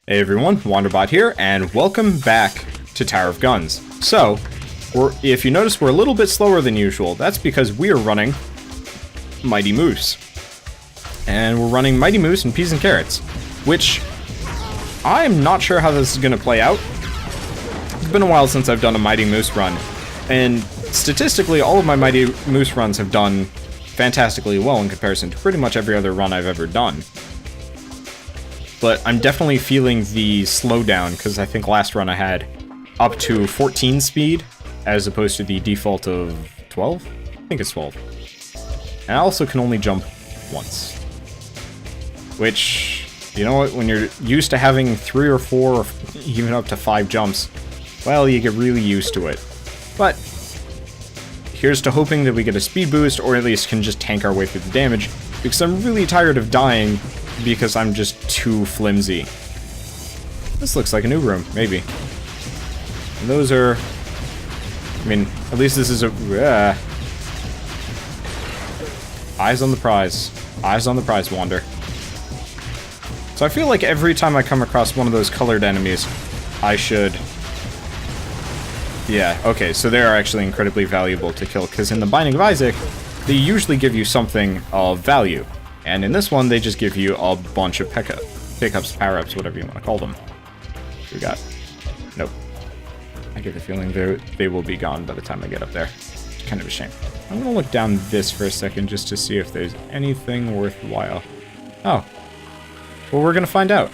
Hey everyone, Wanderbot here, and welcome back to Tower of Guns. So, if you notice, we're a little bit slower than usual. That's because we are running Mighty Moose. And we're running Mighty Moose and Peas and Carrots, which I'm not sure how this is going to play out. It's been a while since I've done a Mighty Moose run, and statistically, all of my Mighty Moose runs have done fantastically well in comparison to pretty much every other run I've ever done. But I'm definitely feeling the slowdown, because I think last run I had up to 14 speed, as opposed to the default of 12? I think it's 12. And I also can only jump once. Which, you know what, when you're used to having 3 or 4, or even up to 5 jumps, well, you get really used to it. But here's to hoping that we get a speed boost, or at least can just tank our way through the damage, because I'm really tired of dying because I'm just too flimsy. This looks like a new room, maybe. And those are... I mean, at least this is a... Eyes on the prize. Eyes on the prize, Wander. So I feel like every time I come across one of those colored enemies, I should... Yeah, okay, so they are actually incredibly valuable to kill, because in the Binding of Isaac, they usually give you something of value. And in this one, they just give you a bunch of pickups, power-ups, whatever you want to call them. What we got? Nope. I get the feeling they will be gone by the time I get up there. It's kind of a shame. I'm going to look down this for a second just to see if there's anything worthwhile. Oh. Well, we're going to find out.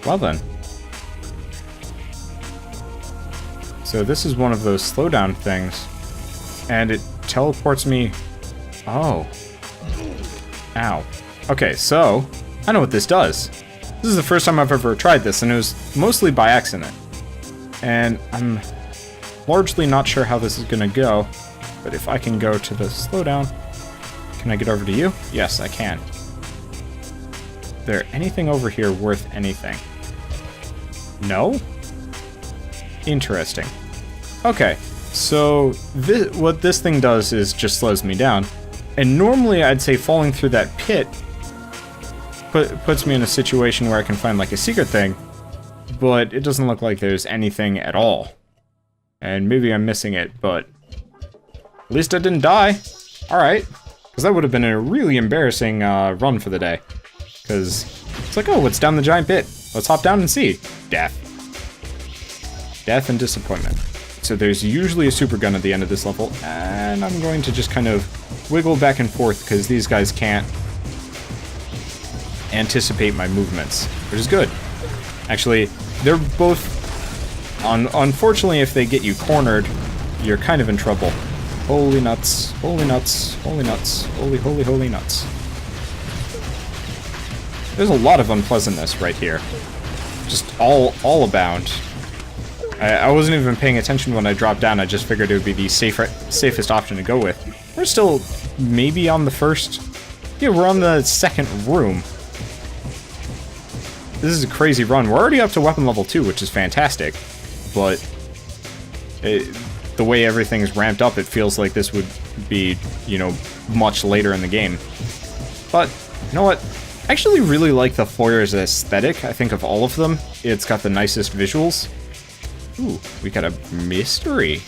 Well then. So this is one of those slowdown things, and it teleports me... Oh. Ow. Okay, so, I know what this does. This is the first time I've ever tried this, and it was mostly by accident. And I'm largely not sure how this is gonna go, but if I can go to the slowdown... Can I get over to you? Yes, I can. Is there anything over here worth anything? No? Interesting. Okay, so what this thing does is just slows me down. And normally I'd say falling through that pit puts me in a situation where I can find like a secret thing, but it doesn't look like there's anything at all. And maybe I'm missing it, but at least I didn't die. Alright, because that would have been a really embarrassing run for the day. Because it's like, oh, what's down the giant pit? Let's hop down and see. Death. Death and disappointment. So there's usually a super gun at the end of this level, and I'm going to just kind of wiggle back and forth because these guys can't anticipate my movements, which is good. Actually, they're both... Unfortunately, if they get you cornered, you're kind of in trouble. Holy nuts, holy nuts, holy nuts, holy nuts. There's a lot of unpleasantness right here. Just all abound. I wasn't even paying attention when I dropped down. I just figured it would be the safest option to go with. We're still maybe on the first... Yeah, we're on the second room. This is a crazy run. We're already up to weapon level 2, which is fantastic. But the way everything's ramped up, it feels like this would be, you know, much later in the game. But, you know what? I actually really like the foyer's aesthetic. I think of all of them, it's got the nicest visuals. Ooh, we got a mystery.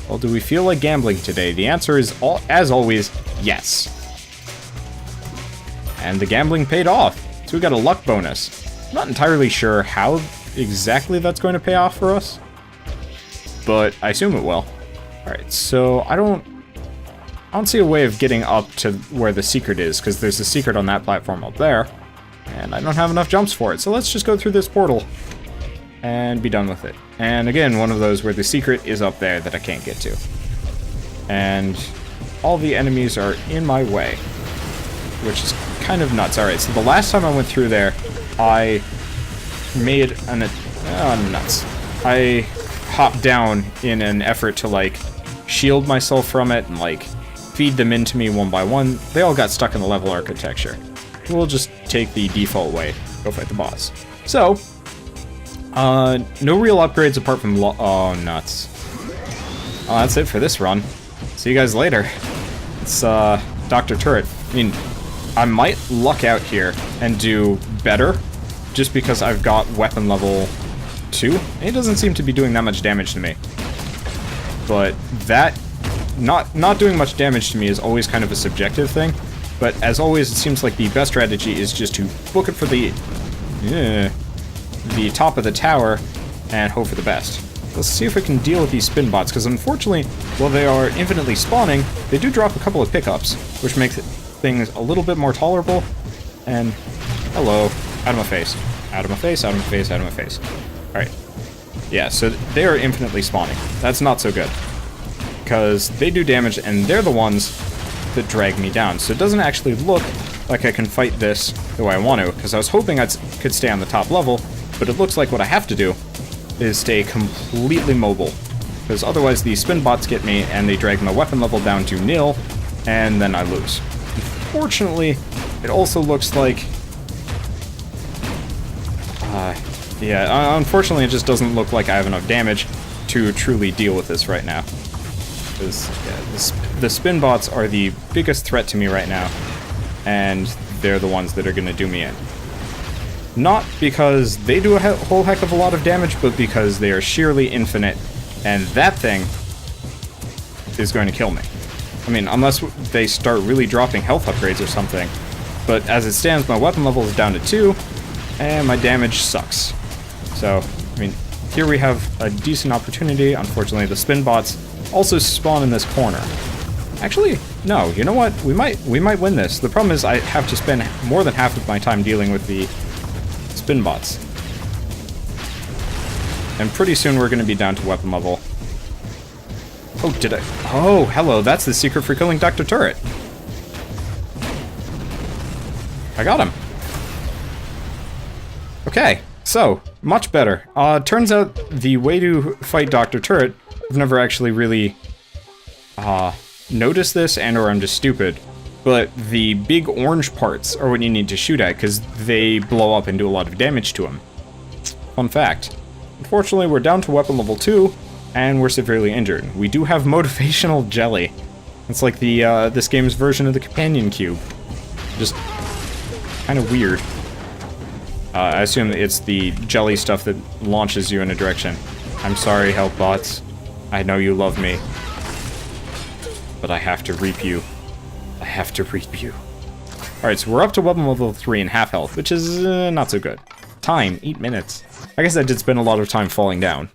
Well, do we feel like gambling today? The answer is, as always, yes. And the gambling paid off. So we got a luck bonus. I'm not entirely sure how exactly that's going to pay off for us, but I assume it will. Alright, so I don't see a way of getting up to where the secret is, because there's a secret on that platform up there, and I don't have enough jumps for it, so let's just go through this portal and be done with it. And again, one of those where the secret is up there that I can't get to. And all the enemies are in my way, which is kind of nuts. Alright, so the last time I went through there, I made an... nuts. I hopped down in an effort to, like, shield myself from it and, like, feed them into me one by one. They all got stuck in the level architecture. We'll just take the default way, go fight the boss. So, no real upgrades apart from oh, nuts. Well, that's it for this run. See you guys later. It's, Dr. Turret. I mean, I might luck out here and do better just because I've got weapon level 2. It doesn't seem to be doing that much damage to me. But that, not doing much damage to me is always kind of a subjective thing. But as always, it seems like the best strategy is just to book it for the top of the tower and hope for the best. Let's see if we can deal with these spin bots, because unfortunately, while they are infinitely spawning, they do drop a couple of pickups, which makes things a little bit more tolerable. And, hello, out of my face. Out of my face, out of my face, out of my face. Alright. Yeah, so they are infinitely spawning. That's not so good, because they do damage, and they're the ones that drag me down. So it doesn't actually look like I can fight this the way I want to, because I was hoping I could stay on the top level, but it looks like what I have to do is stay completely mobile, because otherwise the spin bots get me and they drag my weapon level down to 0, and then I lose. Unfortunately, it also looks like... yeah, unfortunately it just doesn't look like I have enough damage to truly deal with this right now. Because yeah, the spin bots are the biggest threat to me right now, and they're the ones that are going to do me in. Not because they do a whole heck of a lot of damage, but because they are sheerly infinite, and that thing is going to kill me. I mean, unless they start really dropping health upgrades or something. But as it stands, my weapon level is down to 2, and my damage sucks. So, I mean, here we have a decent opportunity. Unfortunately, the spin bots also spawn in this corner. Actually, no, you know what? We might win this. The problem is I have to spend more than half of my time dealing with the spin bots. And pretty soon we're going to be down to weapon level. Oh, did I? Oh, hello, that's the secret for killing Dr. Turret. I got him. Okay, so, much better. Turns out the way to fight Dr. Turret, I've never actually really noticed this, or I'm just stupid. But the big orange parts are what you need to shoot at, because they blow up and do a lot of damage to them. Fun fact. Unfortunately, we're down to weapon level 2, and we're severely injured. We do have motivational jelly. It's like the this game's version of the companion cube. Just kind of weird. I assume it's the jelly stuff that launches you in a direction. I'm sorry, help bots. I know you love me. But I have to reap you. I have to reap you. Alright, so we're up to weapon level 3 and half health, which is not so good. Time, 8 minutes. I guess I did spend a lot of time falling down.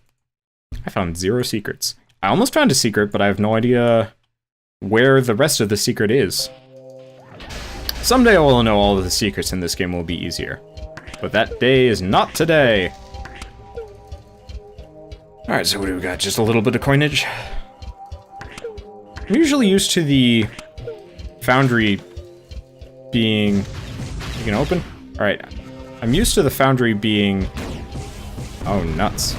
I found 0 secrets. I almost found a secret, but I have no idea where the rest of the secret is. Someday I will know all of the secrets and this game will be easier. But that day is not today. Alright, so what do we got? Just a little bit of coinage? I'm usually used to the foundry being... You can open? Alright. I'm used to the foundry being... Oh, nuts.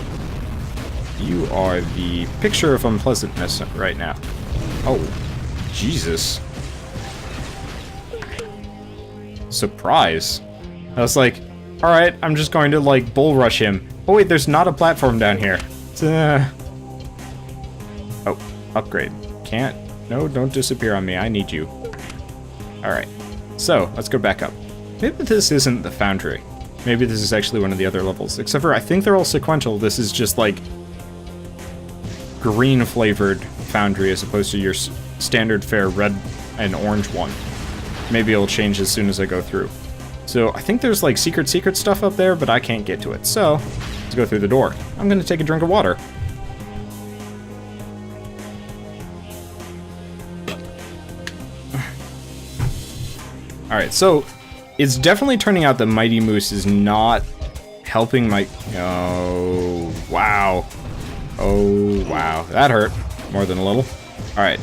You are the picture of unpleasantness right now. Oh, Jesus. Surprise. I was like, alright, I'm just going to, like, bull rush him. Oh wait, there's not a platform down here. Oh, upgrade. Can't. No, don't disappear on me. I need you. Alright. So, let's go back up. Maybe this isn't the foundry. Maybe this is actually one of the other levels. Except for, I think they're all sequential. This is just, like, green-flavored foundry as opposed to your standard fare red and orange one. Maybe it'll change as soon as I go through. So, I think there's, like, secret stuff up there, but I can't get to it. So, let's go through the door. I'm gonna take a drink of water. Alright, so, it's definitely turning out that Mighty Moose is not helping my... Oh, wow. Oh, wow. That hurt. More than a little. Alright.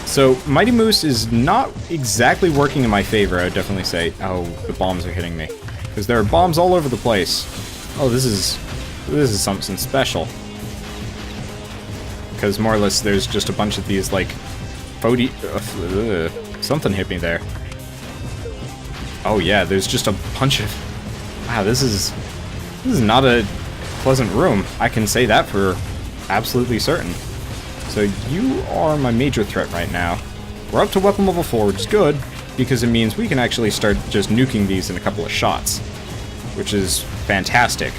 So, Mighty Moose is not exactly working in my favor, I would definitely say. Oh, the bombs are hitting me. Because there are bombs all over the place. Oh, this is something special. Because more or less there's just a bunch of these, like, something hit me there. Oh yeah, there's just a bunch of... Wow, this is not a pleasant room. I can say that for absolutely certain. So you are my major threat right now. We're up to weapon level 4, which is good, because it means we can actually start just nuking these in a couple of shots, which is fantastic,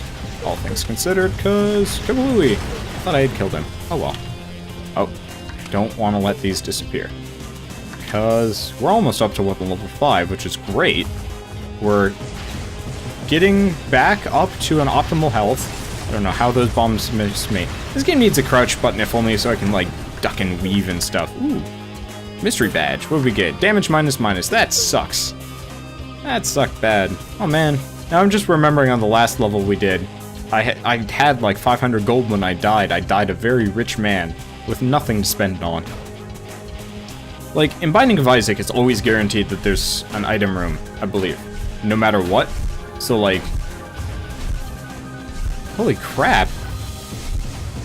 all things considered, because Kablooey! I thought I had killed him. Oh well. Oh, don't want to let these disappear. Because we're almost up to weapon level 5, which is great. We're getting back up to an optimal health. I don't know how those bombs missed me. This game needs a crouch button, if only so I can, like, duck and weave and stuff. Ooh. Mystery badge. What do we get? Damage minus minus. That sucks. That sucked bad. Oh, man. Now I'm just remembering on the last level we did. I had like 500 gold when I died. I died a very rich man with nothing to spend it on. Like, in Binding of Isaac, it's always guaranteed that there's an item room, I believe. No matter what. So, like... Holy crap.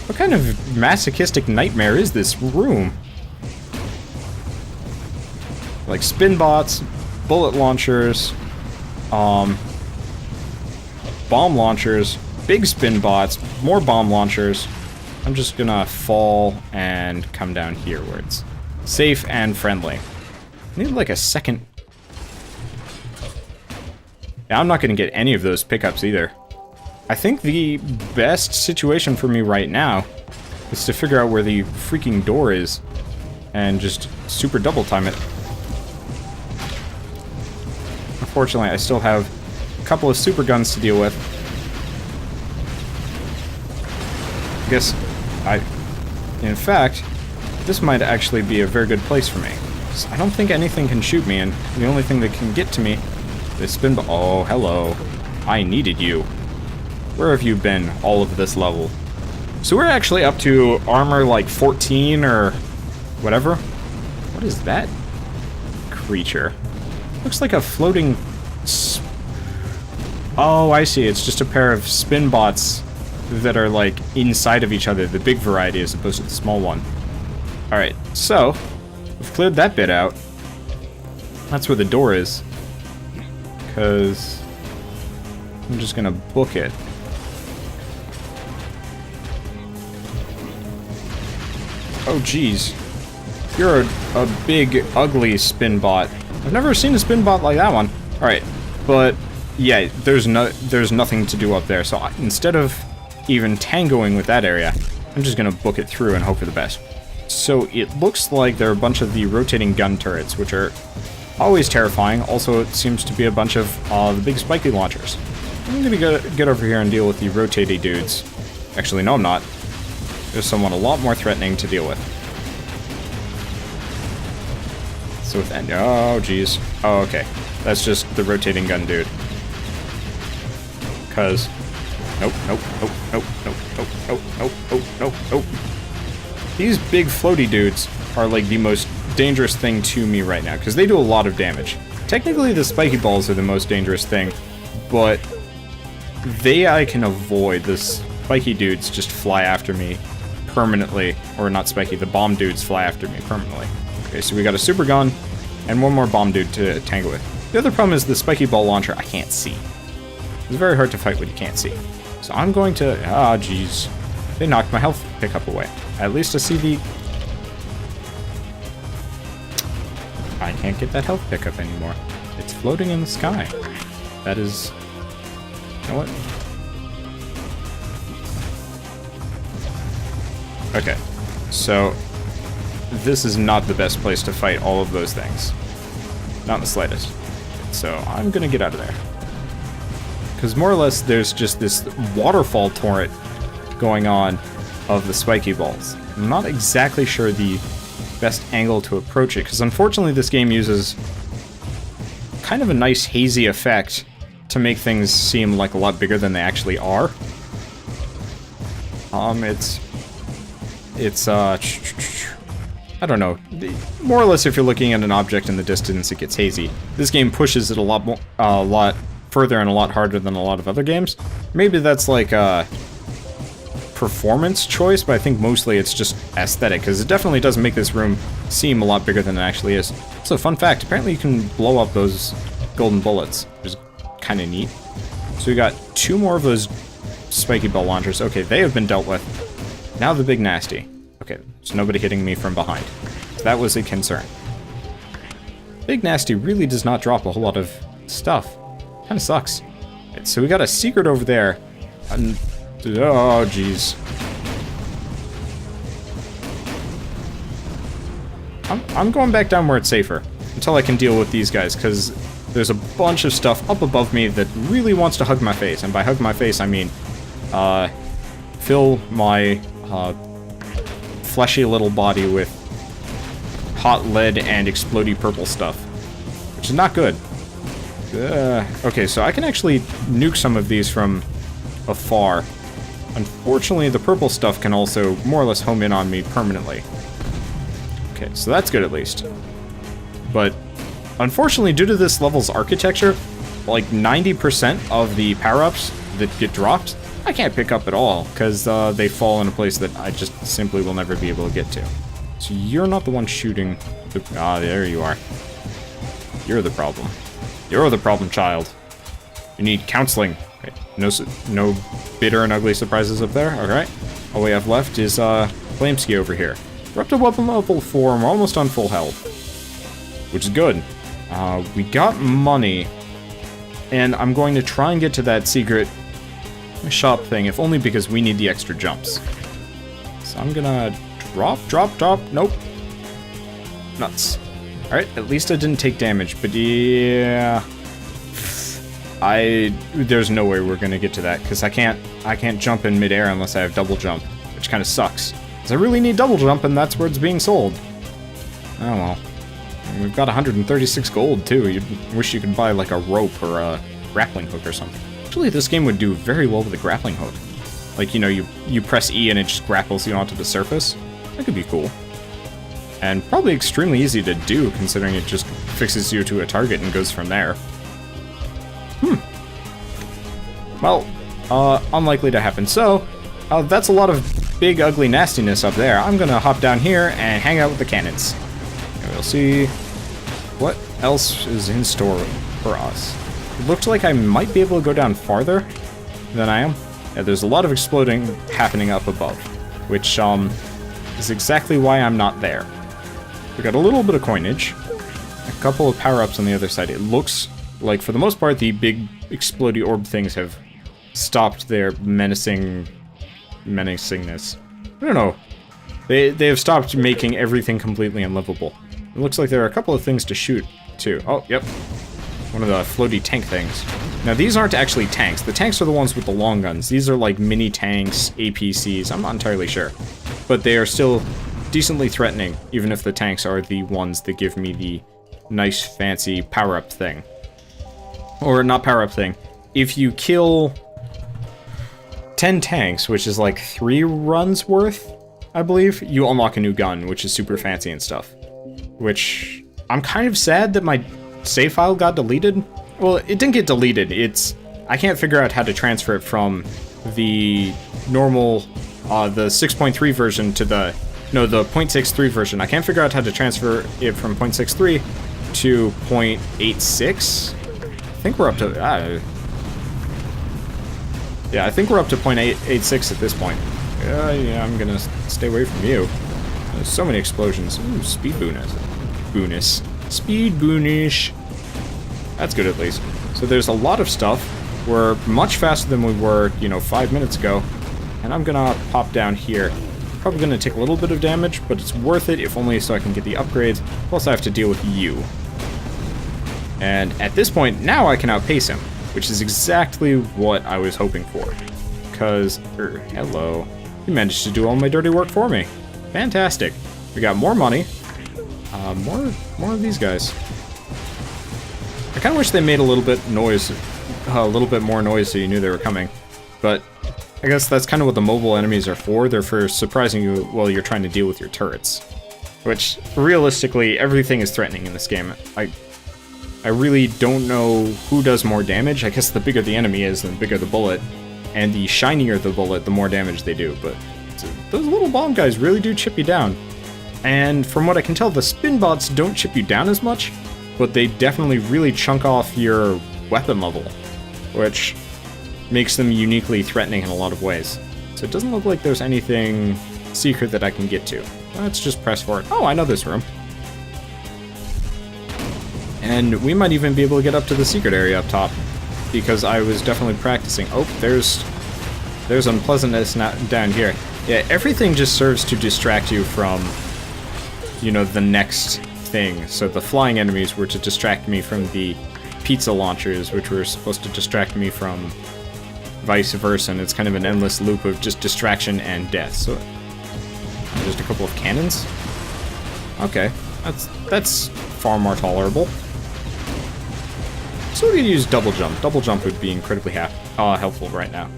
What kind of masochistic nightmare is this room? Like, spin bots, bullet launchers, bomb launchers, big spin bots, more bomb launchers. I'm just gonna fall and come down here where it's safe and friendly. I need like a second. Yeah, I'm not gonna get any of those pickups either. I think the best situation for me right now is to figure out where the freaking door is and just super double time it. Unfortunately, I still have a couple of super guns to deal with. I guess in fact, this might actually be a very good place for me. I don't think anything can shoot me, and the only thing that can get to me is spin. Oh, hello. I needed you. Where have you been all of this level? So we're actually up to armor like 14 or whatever. What is that creature? Looks like a floating... Oh, I see. It's just a pair of spin bots that are like inside of each other. The big variety as opposed to the small one. Alright, so we've cleared that bit out. That's where the door is. Because I'm just gonna book it. Oh, geez. You're a big, ugly spin bot. I've never seen a spin bot like that one. Alright, but yeah, there's nothing to do up there. So instead of even tangoing with that area, I'm just gonna book it through and hope for the best. So it looks like there are a bunch of the rotating gun turrets, which are always terrifying. Also, it seems to be a bunch of the big spiky launchers. I'm gonna get over here and deal with the rotating dudes. Actually, no, I'm not. There's someone a lot more threatening to deal with. So with that, oh geez. Oh, okay. That's just the rotating gun dude. Cause, nope, nope, nope, nope, nope, nope, nope, nope, nope, nope, nope. These big floaty dudes are like the most dangerous thing to me right now, because they do a lot of damage. Technically, the spiky balls are the most dangerous thing, but I can avoid. The spiky dudes just fly after me permanently. Or not spiky, the bomb dudes fly after me permanently. Okay, so we got a super gun and one more bomb dude to tangle with. The other problem is the spiky ball launcher I can't see. It's very hard to fight when you can't see. So I'm going to... Ah, jeez. They knocked my health pickup away. At least I see the... I can't get that health pickup anymore. It's floating in the sky. That is... You know what? Okay. So... This is not the best place to fight all of those things. Not in the slightest. So I'm gonna get out of there. Because more or less there's just this waterfall torrent going on of the spiky balls. I'm not exactly sure the best angle to approach it, because unfortunately this game uses kind of a nice hazy effect to make things seem like a lot bigger than they actually are. I don't know. More or less, if you're looking at an object in the distance, it gets hazy. This game pushes it a lot further and a lot harder than a lot of other games. Maybe that's like a performance choice, but I think mostly it's just aesthetic, because it definitely does make this room seem a lot bigger than it actually is. So, fun fact, apparently you can blow up those golden bullets, which is kind of neat. So we got 2 more of those spiky ball launchers. Okay, they have been dealt with. Now the big nasty. Okay, there's nobody hitting me from behind. That was a concern. Big Nasty really does not drop a whole lot of stuff. Kinda sucks. Right, so we got a secret over there. And, oh, jeez. I'm going back down where it's safer until I can deal with these guys, because there's a bunch of stuff up above me that really wants to hug my face. And by hug my face, I mean fill my fleshy little body with hot lead and explodey purple stuff, which is not good. Okay, so I can actually nuke some of these from afar. Unfortunately, the purple stuff can also more or less home in on me permanently. Okay, so that's good at least. But unfortunately, due to this level's architecture, like 90% of the power-ups that get dropped, I can't pick up at all, because they fall in a place that I just simply will never be able to get to. So you're not the one shooting. Ah, there you are. You're the problem. You're the problem child. You need counseling. Okay, no bitter and ugly surprises up there. Alright. All we have left is Flamesky over here. We're up to weapon level 4 and we're almost on full health, which is good. We got money, and I'm going to try and get to that secret shop thing, if only because we need the extra jumps. So I'm gonna drop. Nope. Nuts. Alright, at least I didn't take damage, but yeah. There's no way we're gonna get to that, because I can't jump in midair unless I have double jump, which kind of sucks. Because I really need double jump, and that's where it's being sold. Oh well. We've got 136 gold, too. You wish you could buy, like, a rope or a grappling hook or something. Actually, this game would do very well with a grappling hook. Like, you know, you press E and it just grapples you onto the surface. That could be cool. And probably extremely easy to do, considering it just fixes you to a target and goes from there. Well, unlikely to happen. So, that's a lot of big, ugly nastiness up there. I'm gonna hop down here and hang out with the cannons. And we'll see what else is in store for us. It looks like I might be able to go down farther than I am. Yeah, there's a lot of exploding happening up above, which is exactly why I'm not there. We got a little bit of coinage, a couple of power-ups on the other side. It looks like, for the most part, the big explodey orb things have stopped their menacingness. I don't know. They have stopped making everything completely unlivable. It looks like there are a couple of things to shoot, too. Oh, yep. One of the floaty tank things. Now, these aren't actually tanks. The tanks are the ones with the long guns. These are like mini tanks, APCs. I'm not entirely sure. But they are still decently threatening, even if the tanks are the ones that give me the nice, fancy power-up thing. Or not power-up thing. If you kill 10 tanks, which is like 3 runs worth, I believe, you unlock a new gun, which is super fancy and stuff. Which, I'm kind of sad that my save file got deleted. Well, it didn't get deleted. I can't figure out how to transfer it from the normal, the 6.3 version to the 0.63 version. I can't figure out how to transfer it from 0.63 to 0.86. I think we're up to, yeah, I think we're up to 0.86 at this point. Yeah, I'm gonna stay away from you. There's so many explosions. Ooh, speed bonus. Speed boonish. That's good at least. So there's a lot of stuff. We're much faster than we were, 5 minutes ago. And I'm gonna pop down here. Probably gonna take a little bit of damage, but it's worth it, if only so I can get the upgrades. Plus I have to deal with you. And at this point, now I can outpace him, which is exactly what I was hoping for. Because, hello. You managed to do all my dirty work for me. Fantastic. We got more money. More of these guys. I kind of wish they made a little bit more noise so you knew they were coming. But I guess that's kind of what the mobile enemies are for. They're for surprising you while you're trying to deal with your turrets. Which, realistically, everything is threatening in this game. I really don't know who does more damage. I guess the bigger the enemy is, the bigger the bullet. And the shinier the bullet, the more damage they do. But those little bomb guys really do chip you down. And from what I can tell, the spin bots don't chip you down as much, but they definitely really chunk off your weapon level, which makes them uniquely threatening in a lot of ways. So it doesn't look like there's anything secret that I can get to. Let's just press for it. Oh, I know this room. And we might even be able to get up to the secret area up top, because I was definitely practicing. Oh, there's unpleasantness down here. Yeah, everything just serves to distract you from, you know, the next thing. So the flying enemies were to distract me from the pizza launchers, which were supposed to distract me from vice versa, and it's kind of an endless loop of just distraction and death. So just a couple of cannons? Okay, that's far more tolerable. So we could use double jump. Double jump would be incredibly helpful right now.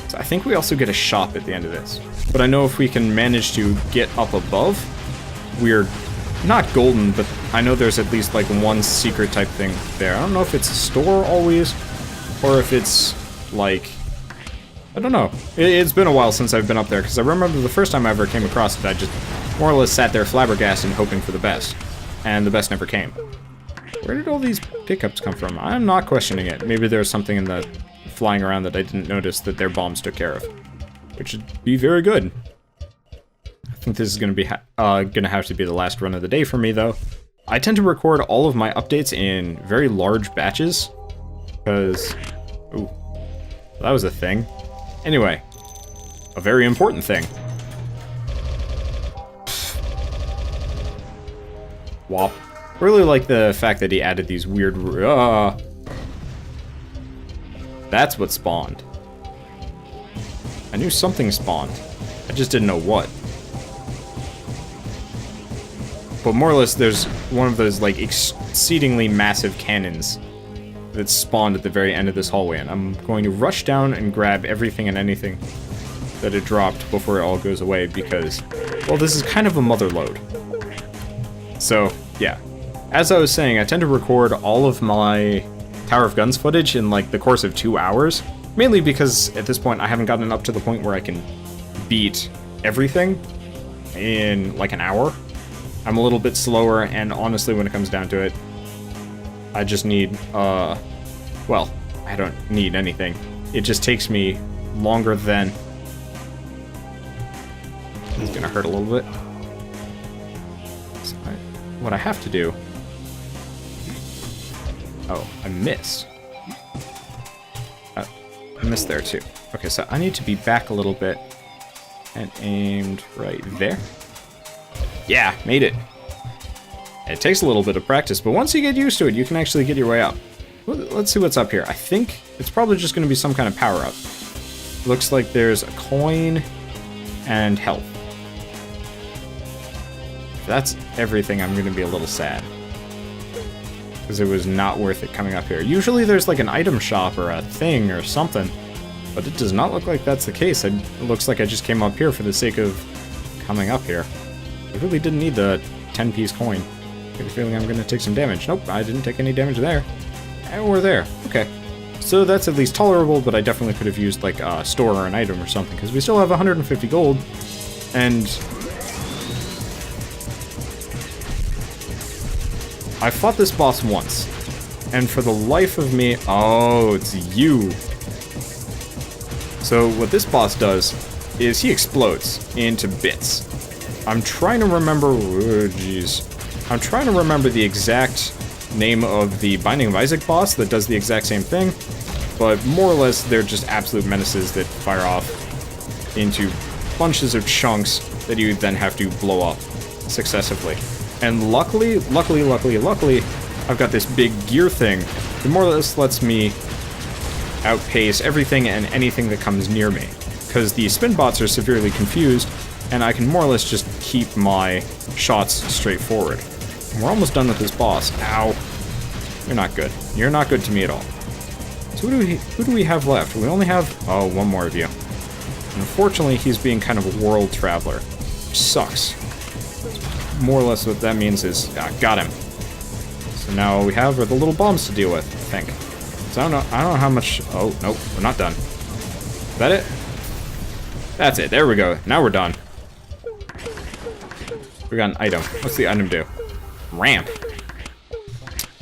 So I think we also get a shop at the end of this. But I know if we can manage to get up above, we're not golden, but I know there's at least like one secret type thing there. I don't know if it's a store always, or if it's like, I don't know. It's been a while since I've been up there, because I remember the first time I ever came across it, I just more or less sat there flabbergasted hoping for the best. And the best never came. Where did all these pickups come from? I'm not questioning it. Maybe there's something in the flying around that I didn't notice that their bombs took care of. Which would be very good. I think this is going to be gonna have to be the last run of the day for me, though. I tend to record all of my updates in very large batches, because... Ooh. That was a thing. Anyway. A very important thing. Wop. Really like the fact that he added these weird... That's what spawned. I knew something spawned. I just didn't know what. But more or less, there's one of those, like, exceedingly massive cannons that spawned at the very end of this hallway, and I'm going to rush down and grab everything and anything that it dropped before it all goes away, because, well, this is kind of a mother lode. So, yeah. As I was saying, I tend to record all of my Tower of Guns footage in, like, the course of 2 hours, mainly because, at this point, I haven't gotten up to the point where I can beat everything in, like, an hour. I'm a little bit slower, and honestly, when it comes down to it, I just need, well, I don't need anything. It just takes me longer than... It's gonna hurt a little bit. So what I have to do... Oh, I missed. I missed there, too. Okay, so I need to be back a little bit and aimed right there. Yeah, made it. It takes a little bit of practice, but once you get used to it, you can actually get your way up. Let's see what's up here. I think it's probably just going to be some kind of power-up. Looks like there's a coin and health. If that's everything, I'm going to be a little sad. Because it was not worth it coming up here. Usually there's like an item shop or a thing or something, but it does not look like that's the case. It looks like I just came up here for the sake of coming up here. I really didn't need the 10-piece coin. I get a feeling I'm going to take some damage. Nope, I didn't take any damage there. Or there. Okay. So that's at least tolerable, but I definitely could have used like a store or an item or something, because we still have 150 gold. And I fought this boss once, and for the life of me... Oh, it's you. So what this boss does is he explodes into bits. I'm trying to remember... Oh, jeez. I'm trying to remember the exact name of the Binding of Isaac boss that does the exact same thing, but more or less they're just absolute menaces that fire off into bunches of chunks that you then have to blow up successively. And luckily, I've got this big gear thing that more or less lets me outpace everything and anything that comes near me, because the spin bots are severely confused, and I can more or less just keep my shots straight forward. And we're almost done with this boss. Ow. You're not good. You're not good to me at all. So who do we have left? We only have... Oh, one more of you. Unfortunately, he's being kind of a world traveler, which sucks. More or less what that means is... got him. So now all we have are the little bombs to deal with, I think. So I don't know how much... Oh, nope. We're not done. Is that it? That's it. There we go. Now we're done. We got an item. What's the item do? Ramp.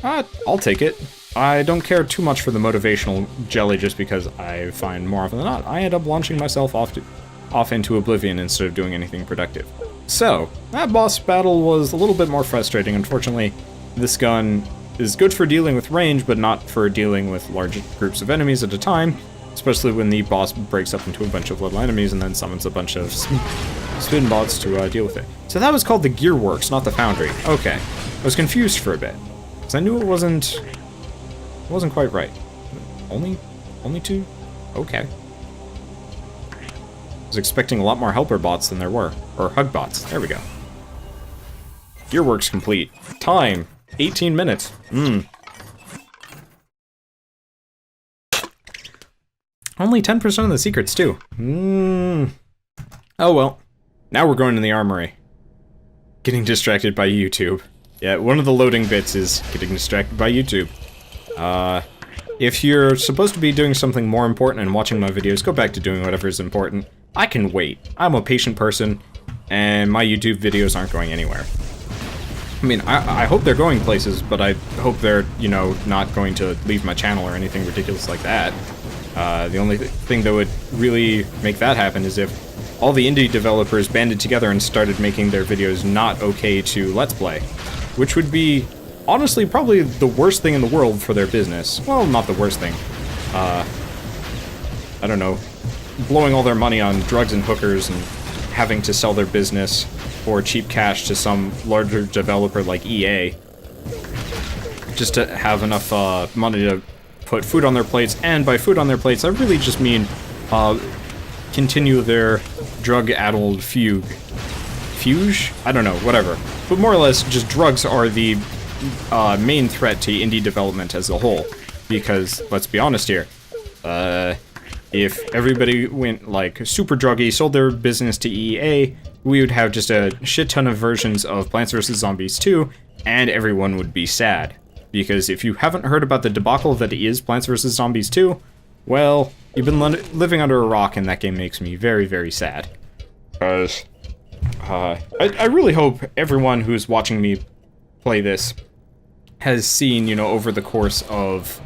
I'll take it. I don't care too much for the motivational jelly just because I find more often than not I end up launching myself off into oblivion instead of doing anything productive. So, that boss battle was a little bit more frustrating. Unfortunately, this gun is good for dealing with range, but not for dealing with large groups of enemies at a time, especially when the boss breaks up into a bunch of little enemies and then summons a bunch of spin bots to deal with it. So that was called the Gearworks, not the Foundry. Okay. I was confused for a bit, because I knew it wasn't quite right. Only two? Okay. I was expecting a lot more helper bots than there were. Or hug bots. There we go. Gearworks complete. Time, 18 minutes. Only 10% of the secrets, too. Oh well. Now we're going to the armory. Getting distracted by YouTube. Yeah, one of the loading bits is getting distracted by YouTube. If you're supposed to be doing something more important and watching my videos, go back to doing whatever is important. I can wait. I'm a patient person, and my YouTube videos aren't going anywhere. I mean, I hope they're going places, but I hope they're, you know, not going to leave my channel or anything ridiculous like that. The only thing that would really make that happen is if all the indie developers banded together and started making their videos not okay to Let's Play. Which would be, honestly, probably the worst thing in the world for their business. Well, not the worst thing. I don't know. Blowing all their money on drugs and hookers and having to sell their business for cheap cash to some larger developer like EA. Just to have enough money to put food on their plates, and by food on their plates, I really just mean continue their drug-addled fugue. Fuge? I don't know, whatever. But more or less, just drugs are the main threat to indie development as a whole. Because, let's be honest here, if everybody went, like, super druggy, sold their business to EA, we would have just a shit ton of versions of Plants vs. Zombies 2, and everyone would be sad. Because if you haven't heard about the debacle that is Plants vs. Zombies 2, well, you've been living under a rock, and that game makes me very, very sad. I really hope everyone who's watching me play this has seen, you know, over the course of...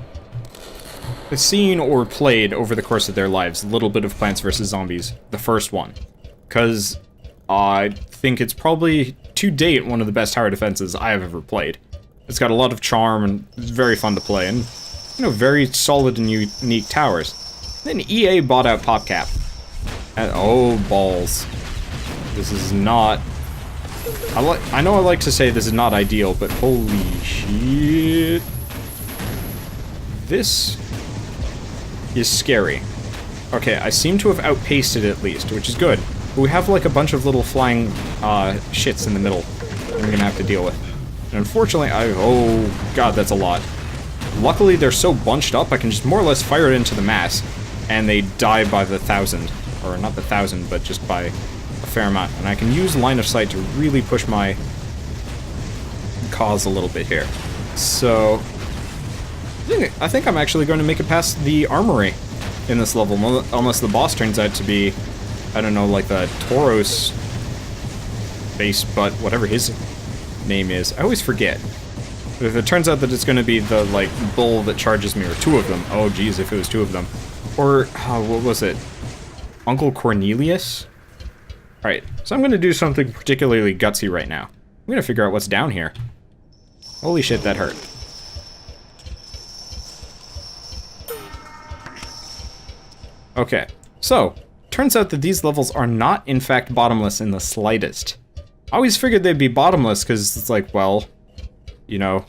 seen or played over the course of their lives a little bit of Plants vs. Zombies, the first one. Because I think it's probably, to date, one of the best tower defenses I have ever played. It's got a lot of charm and it's very fun to play, and, you know, very solid and unique towers. Then EA bought out PopCap. And, oh, balls. This is not... I know I like to say this is not ideal, but holy shit. This is scary. Okay, I seem to have outpaced it at least, which is good. But we have like a bunch of little flying shits in the middle that we're gonna have to deal with. And unfortunately, oh god, that's a lot. Luckily, they're so bunched up, I can just more or less fire it into the mass, and they die by the 1,000. Or not the 1,000, but just by a fair amount. And I can use line of sight to really push my cause a little bit here. So, I think I'm actually going to make it past the armory in this level, unless the boss turns out to be, I don't know, like the Tauros base, but whatever his name is. I always forget. If it turns out that it's going to be the, like, bull that charges me, or two of them. Oh, geez, if it was two of them. Or, what was it? Uncle Cornelius? Alright, so I'm going to do something particularly gutsy right now. I'm going to figure out what's down here. Holy shit, that hurt. Okay, so, turns out that these levels are not, in fact, bottomless in the slightest. I always figured they'd be bottomless because it's like, well, you know,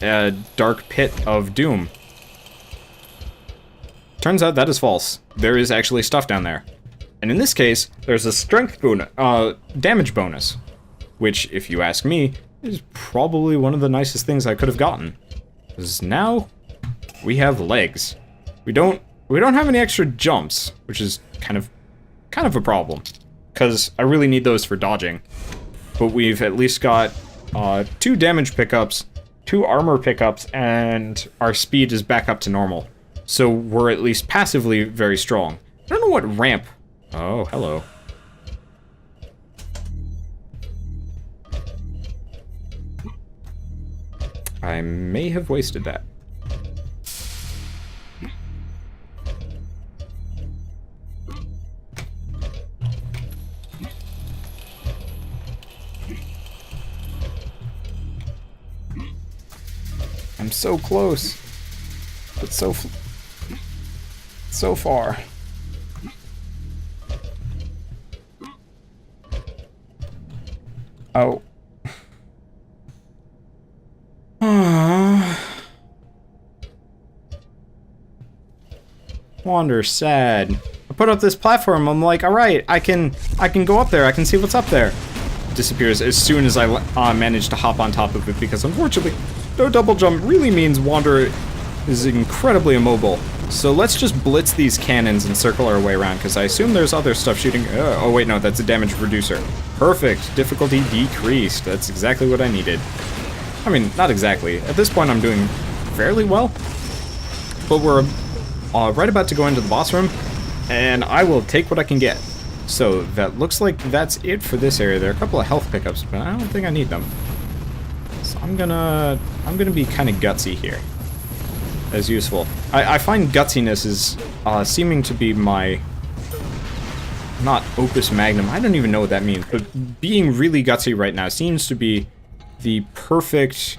a dark pit of doom. Turns out that is false. There is actually stuff down there. And in this case, there's a strength bonus, damage bonus, which, if you ask me, is probably one of the nicest things I could have gotten. Because now, we have legs. We don't have any extra jumps, which is kind of a problem, because I really need those for dodging. But we've at least got 2 damage pickups, 2 armor pickups, and our speed is back up to normal. So we're at least passively very strong. I don't know what ramp... Oh, hello. I may have wasted that. I'm so close. But so far. Oh. Wander, sad. I put up this platform, I'm like, alright, I can go up there, I can see what's up there. It disappears as soon as I manage to hop on top of it, because unfortunately, no double jump really means Wander is incredibly immobile. So let's just blitz these cannons and circle our way around, because I assume there's other stuff shooting. Oh wait, no, that's a damage reducer. Perfect, difficulty decreased. That's exactly what I needed. I mean, not exactly. At this point, I'm doing fairly well. But we're right about to go into the boss room, and I will take what I can get. So that looks like that's it for this area. There are a couple of health pickups, but I don't think I need them. So I'm gonna be kind of gutsy here. As useful. I find gutsiness is seeming to be my, not opus magnum, I don't even know what that means, but being really gutsy right now seems to be the perfect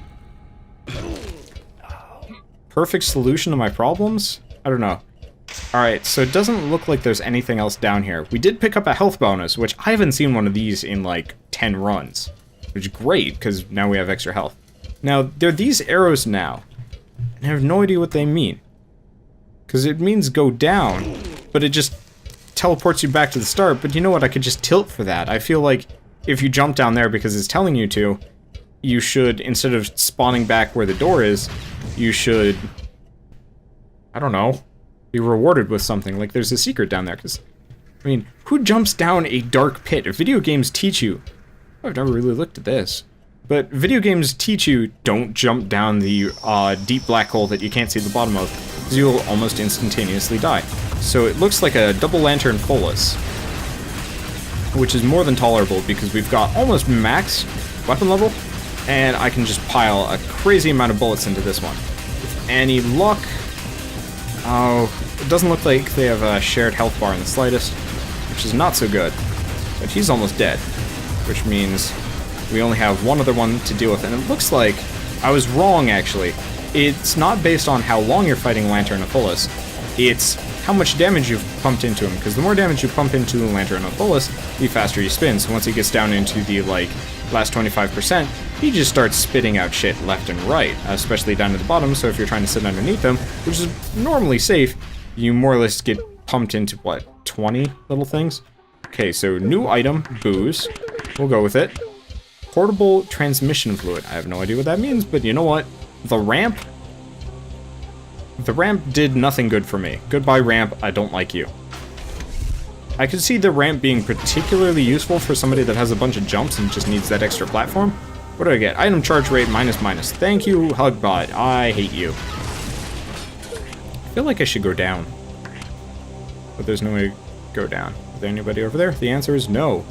solution to my problems? I don't know. Alright, so it doesn't look like there's anything else down here. We did pick up a health bonus, which I haven't seen one of these in like 10 runs. Which is great, because now we have extra health. Now, there are these arrows now. I have no idea what they mean. Because it means go down, but it just teleports you back to the start. But you know what, I could just tilt for that. I feel like if you jump down there because it's telling you to, you should, instead of spawning back where the door is, you should, I don't know, be rewarded with something. Like there's a secret down there. Because, I mean, who jumps down a dark pit? If video games teach you, I've never really looked at this. But video games teach you, don't jump down the deep black hole that you can't see the bottom of, because you'll almost instantaneously die. So it looks like a double lantern fullest, which is more than tolerable because we've got almost max weapon level, and I can just pile a crazy amount of bullets into this one. With any luck... Oh, it doesn't look like they have a shared health bar in the slightest, which is not so good. But he's almost dead, which means we only have one other one to deal with, and it looks like I was wrong, actually. It's not based on how long you're fighting Lantern of Fullest, it's how much damage you've pumped into him, because the more damage you pump into Lantern of Fullest, the faster he spins. So once he gets down into the, like, last 25%, he just starts spitting out shit left and right, especially down at the bottom, so if you're trying to sit underneath him, which is normally safe, you more or less get pumped into, what, 20 little things? Okay, so new item, booze. We'll go with it. Portable transmission fluid. I have no idea what that means, but you know what? The ramp did nothing good for me. Goodbye, ramp. I don't like you. I could see the ramp being particularly useful for somebody that has a bunch of jumps and just needs that extra platform. What do I get? Item charge rate minus. Thank you, Hugbot. I hate you. I feel like I should go down. But there's no way to go down. Is there anybody over there? The answer is no.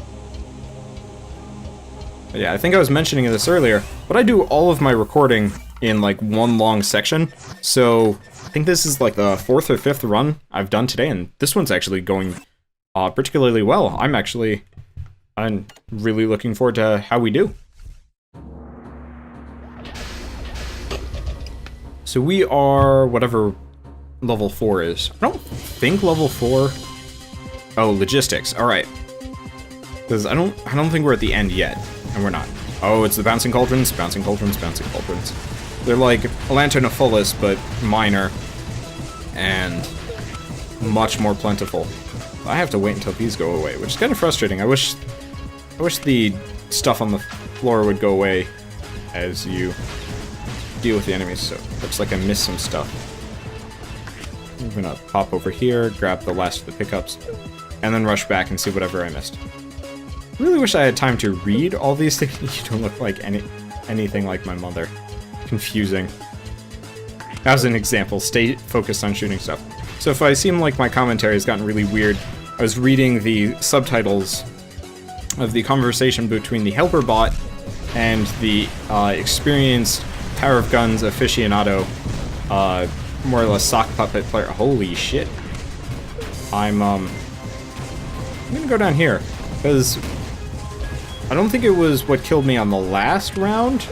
Yeah, I think I was mentioning this earlier, but I do all of my recording in like one long section, so I think this is like the 4th or 5th run I've done today, and this one's actually going particularly well. I'm really looking forward to how we do. So we are whatever level 4 is. I don't think level 4... Oh, logistics, alright. Because I don't think we're at the end yet. And we're not. Oh, it's the bouncing cauldrons, bouncing cauldrons, bouncing cauldrons. They're like a Lantern of Fullest, but minor. And much more plentiful. I have to wait until these go away, which is kind of frustrating. I wish the stuff on the floor would go away as you deal with the enemies, so looks like I missed some stuff. I'm gonna pop over here, grab the last of the pickups, and then rush back and see whatever I missed. I really wish I had time to read all these things. You don't look like anything like my mother. Confusing. As an example, stay focused on shooting stuff. So if I seem like my commentary has gotten really weird, I was reading the subtitles of the conversation between the helper bot and the experienced Tower of Guns aficionado, more or less sock puppet player. Holy shit. I'm gonna go down here, because I don't think it was what killed me on the last round,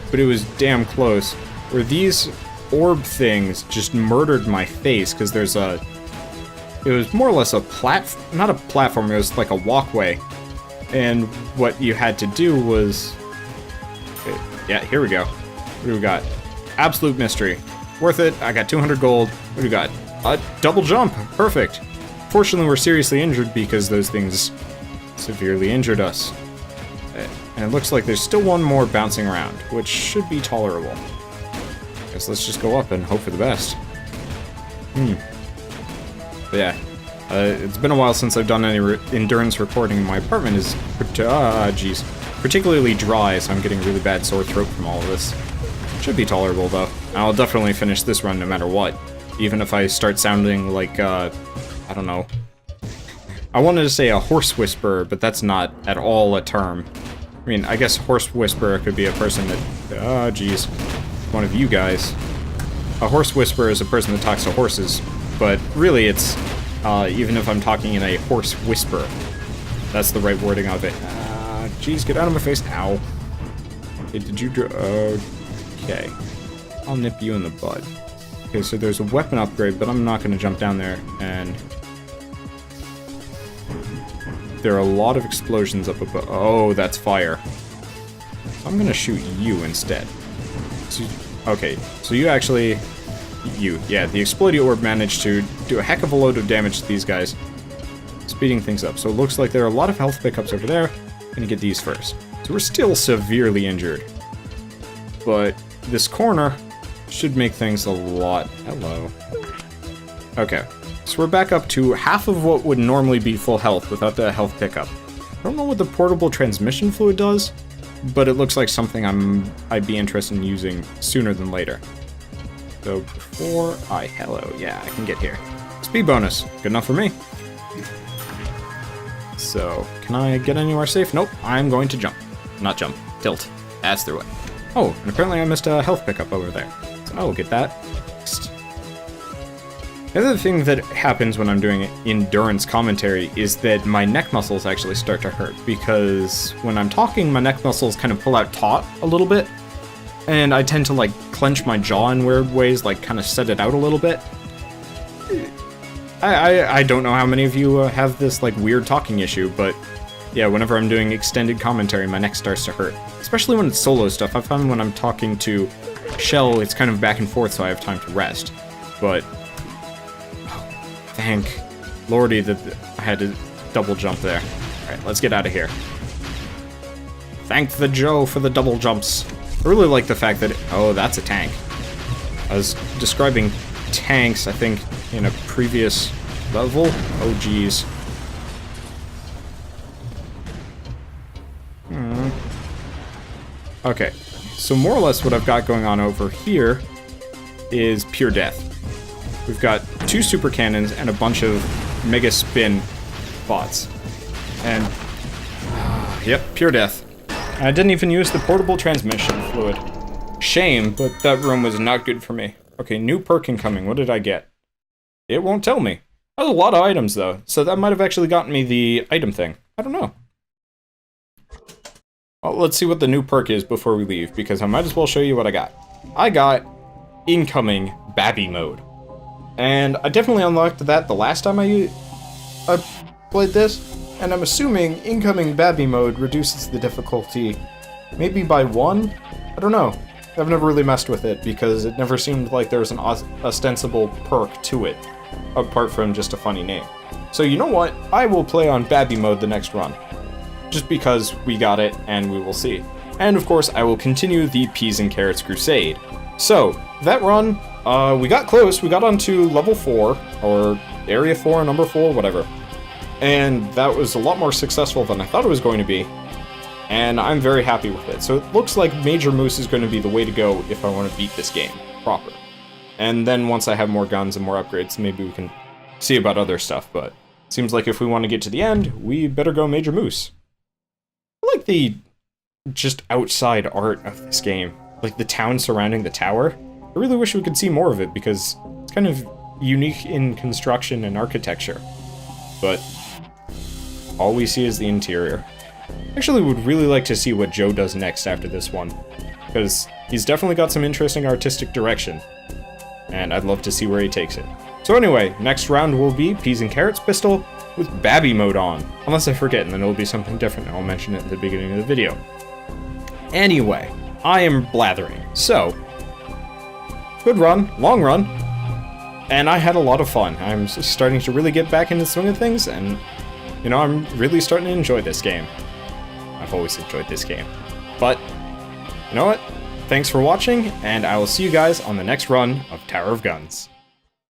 but it was damn close. where these orb things just murdered my face, because there's a... It was more or less a not a platform, it was like a walkway. And what you had to do was... Yeah, here we go. What do we got? Absolute mystery. Worth it. I got 200 gold. What do we got? A double jump. Perfect. Fortunately, we're seriously injured because those things severely injured us. And it looks like there's still one more bouncing around, which should be tolerable. Guess let's just go up and hope for the best. But yeah, it's been a while since I've done any endurance recording. My apartment is, particularly dry, so I'm getting really bad sore throat from all of this. Should be tolerable, though. I'll definitely finish this run no matter what, even if I start sounding like, I don't know. I wanted to say a horse whisperer, but that's not at all a term. I mean, I guess horse whisperer could be a person that, one of you guys. A horse whisperer is a person that talks to horses, but really it's, even if I'm talking in a horse whisper, that's the right wording of it. Jeez, get out of my face. Ow. Okay, did you okay. I'll nip you in the bud. Okay, so there's a weapon upgrade, but I'm not going to jump down there, and... There are a lot of explosions up above. Oh, that's fire. So I'm going to shoot you instead. So, okay, so you actually... Yeah, the exploding orb managed to do a heck of a load of damage to these guys, speeding things up. So it looks like there are a lot of health pickups over there. Gonna get these first. So we're still severely injured, but this corner should make things a lot... Hello. Okay, so we're back up to half of what would normally be full health without the health pickup. I don't know what the portable transmission fluid does, but it looks like something I'd be interested in using sooner than later. So before hello, yeah, I can get here. Speed bonus, good enough for me. So, can I get anywhere safe? Nope, I'm going to jump. Not jump, tilt. That's through it. Oh, and apparently I missed a health pickup over there. So I will get that next. The other thing that happens when I'm doing endurance commentary is that my neck muscles actually start to hurt, because when I'm talking, my neck muscles kind of pull out taut a little bit, and I tend to, like, clench my jaw in weird ways, like, kind of set it out a little bit. I don't know how many of you have this, like, weird talking issue, but yeah, whenever I'm doing extended commentary, my neck starts to hurt. Especially when it's solo stuff. I find when I'm talking to Shell, it's kind of back and forth, so I have time to rest. But, thank Lordy that I had to double jump there. Alright, let's get out of here. Thank the Joe for the double jumps. I really like the fact that... Oh, that's a tank. I was describing tanks, I think, in a previous level. Oh, geez. Okay, so more or less what I've got going on over here is pure death. We've got 2 super cannons and a bunch of mega spin bots. And, yep, pure death. And I didn't even use the portable transmission fluid. Shame, but that room was not good for me. Okay, new perk incoming. What did I get? It won't tell me. That was a lot of items, though, so that might have actually gotten me the item thing. I don't know. Well, let's see what the new perk is before we leave, because I might as well show you what I got. I got incoming Babby mode. And I definitely unlocked that the last time I played this, and I'm assuming incoming Babby mode reduces the difficulty maybe by 1? I don't know. I've never really messed with it, because it never seemed like there was an ostensible perk to it, apart from just a funny name. So you know what? I will play on Babby mode the next run. Just because we got it, and we will see. And of course, I will continue the Peas and Carrots Crusade. So, that run, we got close, we got onto level 4, or area 4, number 4, whatever. And that was a lot more successful than I thought it was going to be. And I'm very happy with it. So it looks like Major Moose is going to be the way to go if I want to beat this game proper. And then once I have more guns and more upgrades, maybe we can see about other stuff, but it seems like if we want to get to the end, we better go Major Moose. I like the just outside art of this game, like the town surrounding the tower. I really wish we could see more of it because it's kind of unique in construction and architecture. But all we see is the interior. Actually, would really like to see what Joe does next after this one, because He's definitely got some interesting artistic direction, and I'd love to see where he takes it. So anyway, next round will be Peas and Carrots Pistol with Babby mode on. Unless I forget, and then it'll be something different, and I'll mention it at the beginning of the video. Anyway, I am blathering. So, good run, long run, and I had a lot of fun. I'm starting to really get back into the swing of things, and, you know, I'm really starting to enjoy this game. I've always enjoyed this game. But, you know what? Thanks for watching, and I will see you guys on the next run of Tower of Guns.